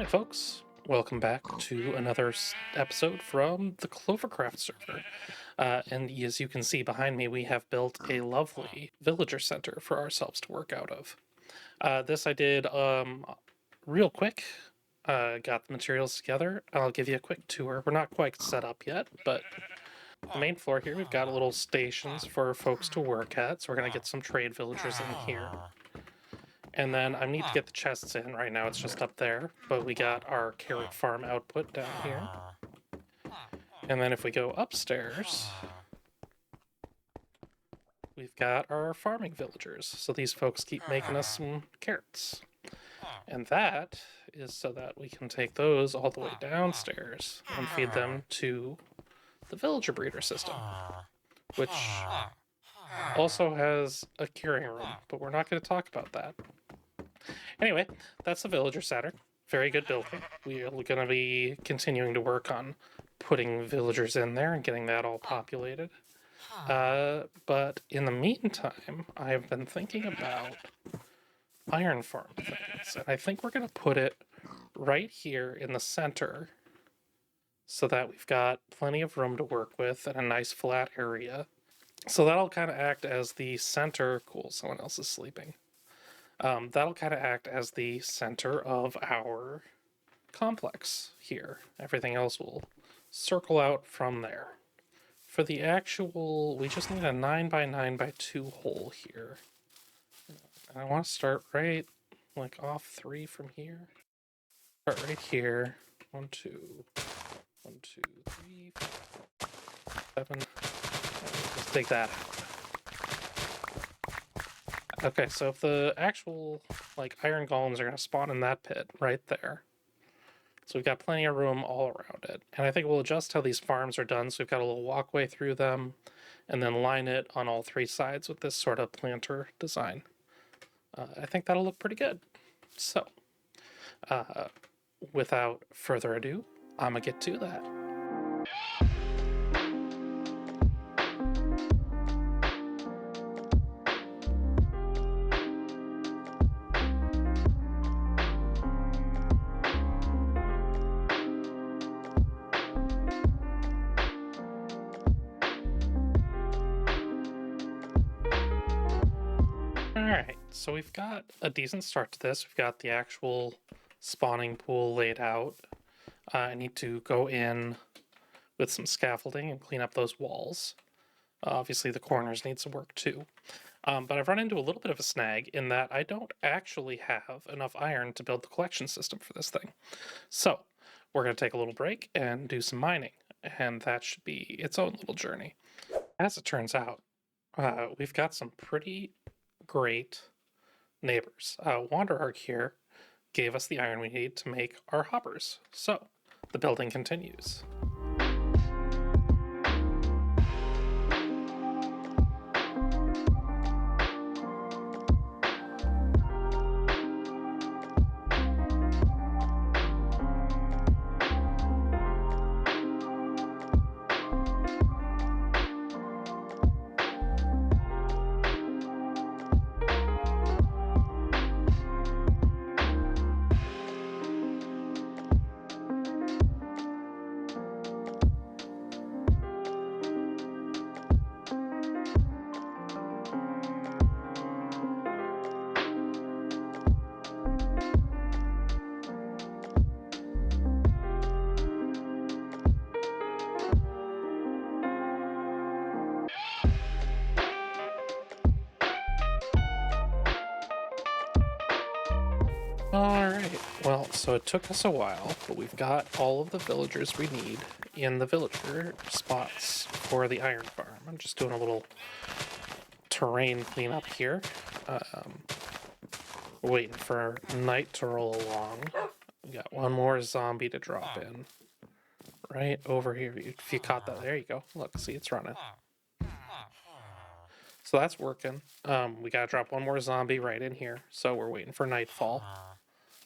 Folks, welcome back to another episode from the Clovercraft server. And as you can see behind me, we have built a lovely villager center for ourselves to work out of. This I did real quick. Got the materials together. I'll give you a quick tour. We're not quite set up yet, but the main floor here, we've got little stations for folks to work at. So we're going to get some trade villagers in here. And then I need to get the chests in. Right now it's just up there, but we got our carrot farm output down here. And then if we go upstairs, we've got our farming villagers. So these folks keep making us some carrots. And that is so that we can take those all the way downstairs and feed them to the villager breeder system, which also has a curing room, but we're not going to talk about that. Anyway, that's the villager center. Very good building. We're going to be continuing to work on putting villagers in there and getting that all populated. But in the meantime, I've been thinking about iron farm things. And I think we're going to put it right here in the center so that we've got plenty of room to work with and a nice flat area. So that'll kind of act as the center. Cool, someone else is sleeping. That'll kind of act as the center of our complex here. Everything else will circle out from there. For the actual, we just need a 9x9x2 hole here. And I want to start right, like off 3 from here. Start right here. 1, 2, 1, 2, 3, 4, 7. Let's take that out. Okay, so if the actual, like, iron golems are going to spawn in that pit right there. So we've got plenty of room all around it. And I think we'll adjust how these farms are done. So we've got a little walkway through them and then line it on all 3 sides with this sort of planter design. I think that'll look pretty good. So, without further ado, I'm going to get to that. Alright, so we've got a decent start to this. We've got the actual spawning pool laid out. I need to go in with some scaffolding and clean up those walls. Obviously the corners need some work too. But I've run into a little bit of a snag in that I don't actually have enough iron to build the collection system for this thing. So we're going to take a little break and do some mining, and that should be its own little journey. As it turns out, we've got some pretty great neighbors. Wanderark here gave us the iron we need to make our hoppers. So the building continues. Alright, well, so it took us a while, but we've got all of the villagers we need in the villager spots for the iron farm. I'm just doing a little terrain cleanup here. Waiting for night to roll along. We got one more zombie to drop in. Right over here. If you caught that, there you go. Look, see, it's running. So that's working. We gotta drop one more zombie right in here, so we're waiting for nightfall.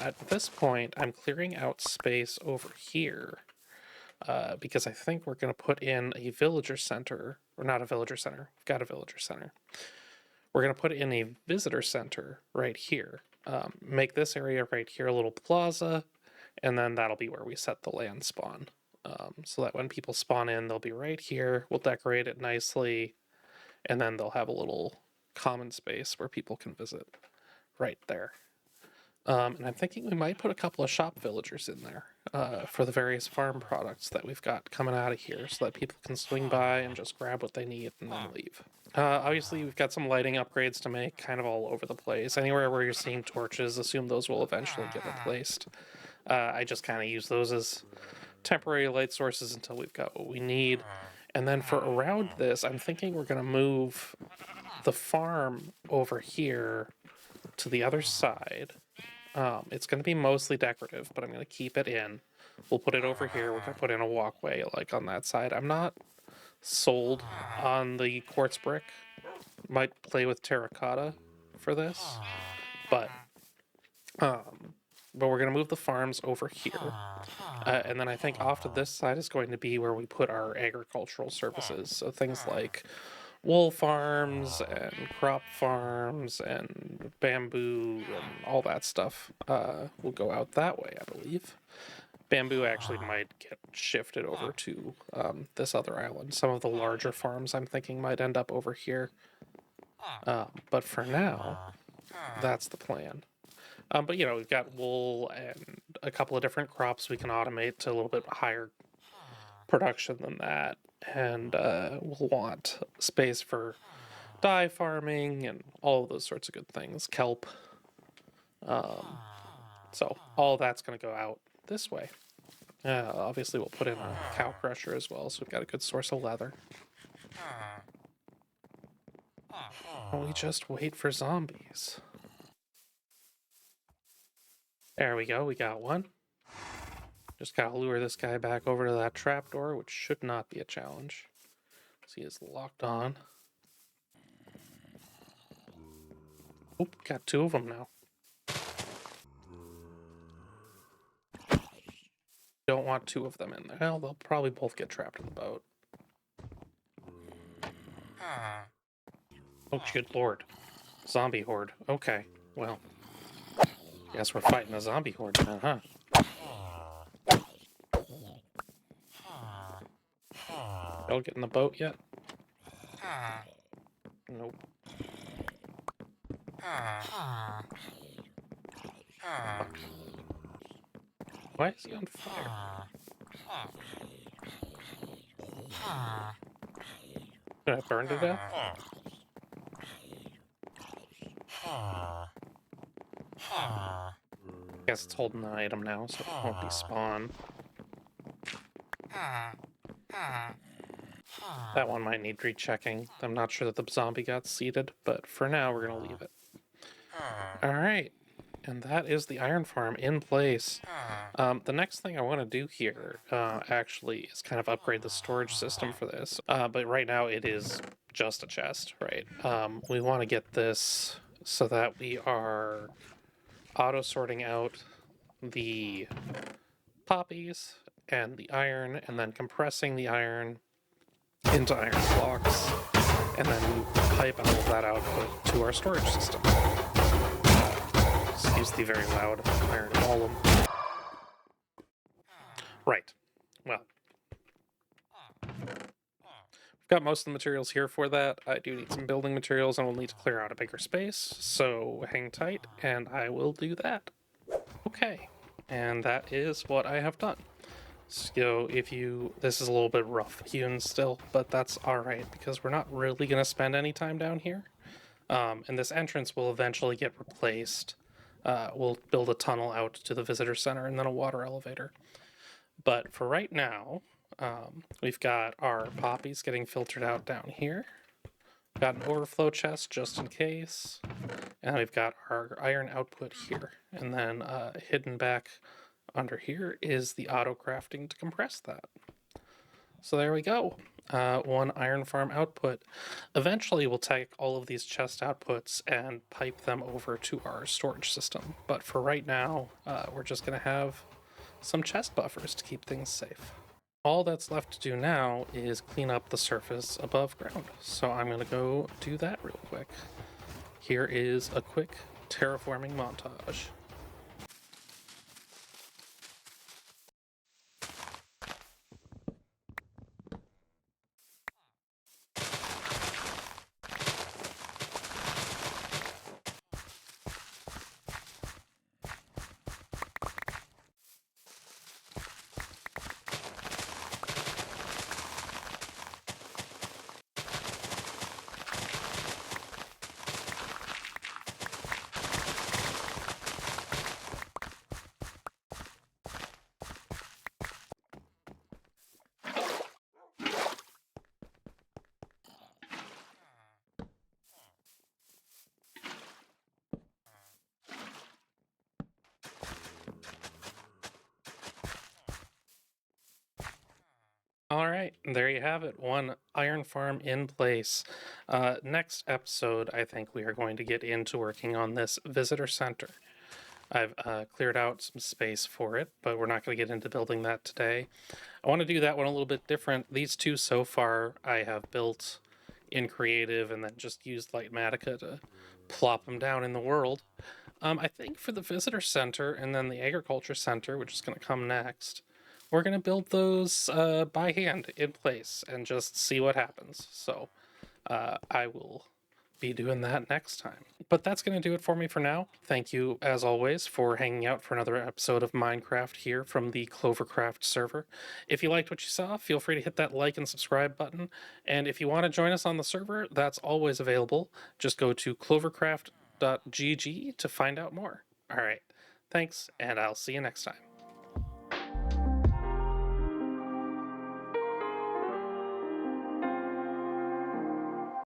At this point, I'm clearing out space over here because I think we're going to put in a villager center, or not a villager center. We've got a villager center. We're going to put in a visitor center right here. Make this area right here a little plaza, and then that'll be where we set the land spawn. So that when people spawn in, they'll be right here. We'll decorate it nicely, and then they'll have a little common space where people can visit right there. And I'm thinking we might put a couple of shop villagers in there for the various farm products that we've got coming out of here so that people can swing by and just grab what they need and then leave. Obviously, we've got some lighting upgrades to make kind of all over the place. Anywhere where you're seeing torches, assume those will eventually get replaced. I just kind of use those as temporary light sources until we've got what we need. And then for around this, I'm thinking we're going to move the farm over here to the other side. It's going to be mostly decorative, but I'm going to keep it in. We'll put it over here. We're going to put in a walkway like on that side. I'm not sold on the quartz brick. Might play with terracotta for this, but we're going to move the farms over here. And then I think off to this side is going to be where we put our agricultural services. So things like wool farms and crop farms and bamboo and all that stuff will go out that way, I believe. Bamboo actually might get shifted over to this other island. Some of the larger farms I'm thinking might end up over here. But for now, that's the plan. But, you know, we've got wool and a couple of different crops we can automate to a little bit higher production than that. And we'll want space for dye farming and all of those sorts of good things. Kelp. So all that's going to go out this way. Obviously, we'll put in a cow crusher as well, so we've got a good source of leather. And we just wait for zombies. There we go, we got one. Just gotta lure this guy back over to that trapdoor, which should not be a challenge. So he is locked on. Oop, got two of them now. Don't want two of them in there. Well, they'll probably both get trapped in the boat. Oh, good lord. Zombie horde. Okay, well. Guess we're fighting a zombie horde then, huh? Y'all get in the boat yet? Nope. Why is he on fire? Did I burn to death? Guess it's holding the item now, so it won't be spawn. That one might need rechecking. I'm not sure that the zombie got seeded, but for now we're going to leave it. Alright, and that is the iron farm in place. The next thing I want to do here actually is kind of upgrade the storage system for this. But right now it is just a chest, right? We want to get this so that we are auto-sorting out the poppies and the iron, and then compressing the iron into iron blocks, and then pipe all of that output to our storage system. Excuse the very loud iron golem. Right. Well, we've got most of the materials here for that. I do need some building materials, and we'll need to clear out a bigger space, so hang tight, and I will do that. Okay, and that is what I have done. So this is a little bit rough hewn still, but that's alright, because we're not really going to spend any time down here. And this entrance will eventually get replaced. We'll build a tunnel out to the visitor center and then a water elevator. But for right now, we've got our poppies getting filtered out down here. We've got an overflow chest just in case. And we've got our iron output here. And then hidden back under here is the auto crafting to compress that. So there we go. One iron farm output. Eventually we'll take all of these chest outputs and pipe them over to our storage system. But for right now, we're just going to have some chest buffers to keep things safe. All that's left to do now is clean up the surface above ground. So I'm going to go do that real quick. Here is a quick terraforming montage. All right, there you have it. One iron farm in place. Next episode, I think we are going to get into working on this visitor center. I've cleared out some space for it, but we're not going to get into building that today. I want to do that one a little bit different. These two so far I have built in creative and then just used Lightmatica to plop them down in the world. I think for the visitor center and then the agriculture center, which is going to come next, we're going to build those by hand in place and just see what happens. So I will be doing that next time. But that's going to do it for me for now. Thank you, as always, for hanging out for another episode of Minecraft here from the Clovercraft server. If you liked what you saw, feel free to hit that like and subscribe button. And if you want to join us on the server, that's always available. Just go to clovercraft.gg to find out more. All right. Thanks, and I'll see you next time.